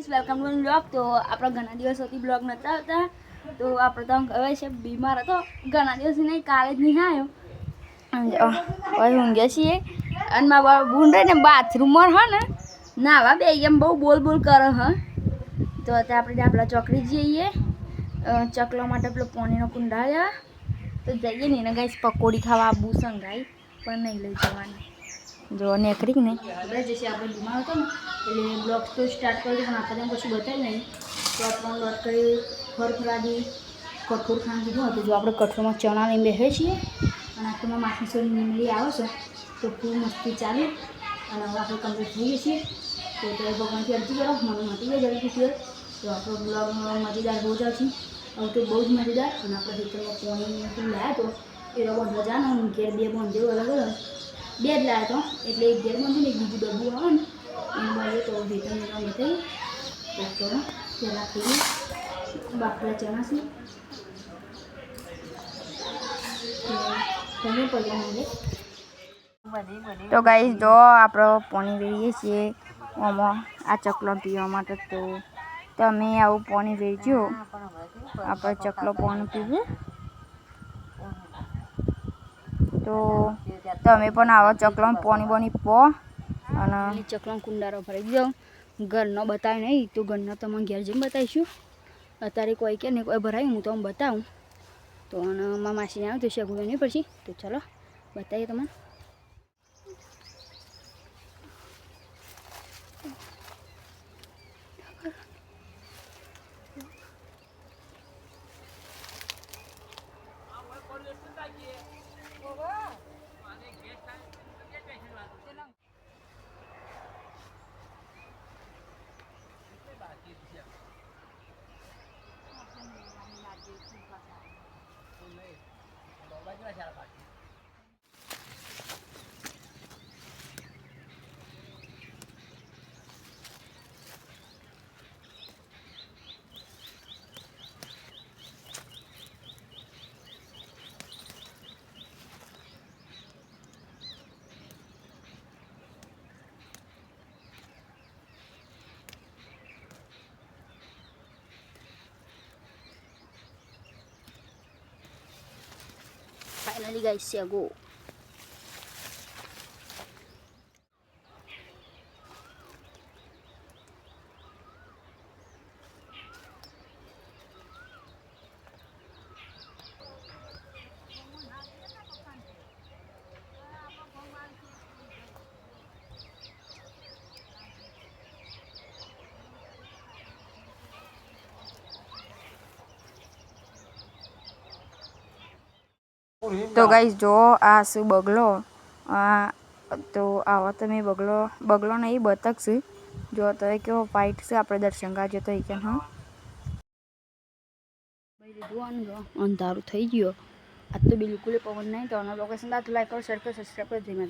Guys welcome to blog. તો આપણે ઘણા દિવસોથી બ્લોગ નતા આવતા, તો આપણે તો હવે છે બીમાર હતો ઘણા દિવસ નહીં, કાલે જ નહીં આવ્યો. હવે ઊંઘે છીએ અને મારા બુંડે ને બાથરૂમમાં હ ને નાવા બે એમ બહુ બોલ બોલ કરે હ. તો અત્યારે આપણે ચોકડી જઈએ ચકલા માટે પેલો પાણીનો કુંડાળ્યા તો જઈએ ને એને ગાઈસ પકોડી ખાવા આબુ સંગાઈ પણ નહીં લઈ જવાની. જો નેકરી ને જશે આપણે બીમાર હતો ને એટલે બ્લોગ તો સ્ટાર્ટ કર્યું પણ આપણે કશું બતાવ્યું નહીં. તો આપણે લોટ કરી ફરફરાદી કઠોળ ખાવાનું કીધું હતું. જો આપણે કઠોળમાં ચણા લઈને બેસીએ છીએ અને આખીમાં માખી સોની નીમડી આવે છે તો ખૂબ મસ્તી ચાલે અને હવે આપણે કમ્પ્લીટ થઈએ છીએ. તો ત્યારે ભગવાનથી અરજી કરો મને મટી જાય જલ્દી ક્લિયર. તો આપણો બ્લોગ મજેદાર બહુ જ આવશે. હવે તો બહુ જ મજેદાર. અને આપણે ખેતરમાં પાણી લાવ્યા તો એ બંધ જવાનું ઘેર બે બંધ અલગ અલગ બે જ લાવ્યા તો એટલે એક ઘેર બંધ ને એક બીજું ડબ્બું આવે ને એને બાજુ તો ખેતરની કામ થઈ. તો ચલો પહેલાં ખાઈએ બાફલા ચણા છે તમે પડી તો ગાઈસ જો આપણે પાણી વેરીએ છીએ આમાં આ ચકલો પીવા માટે. તો તમે આવું પાણી વેચજો આપણે ચકલો પાણી પીવું તો તમે પણ આવો ચકલો પાણી બની પો અને ચકલો કુંડારો ભરાઈ જાઓ. ઘરનો બતાવે નહીં તો ઘરનો તમે ઘેર જઈને બતાવીશું. અત્યારે કોઈ કે નહીં કોઈ ભરાય હું તો બતાવું. તો અને મારા માસીને આવે તો શેગું નહીં પછી. તો ચાલો બતાવીએ તમને. Finally guys, go. તો ગાઈસ જો આ શું બગલો તો આવો તમે બગલો નહીં બતક છે. જો તો કેવો ફાઇટ છે આપણે દર્શન કાઢજો તો કે હા અંધારું થઈ ગયો. આજ તો બિલકુલ પવન નહીં. તો લોકેશન લાઈક કરો, શેર કરો, સબસ્ક્રાઈબ કરો. ધીમે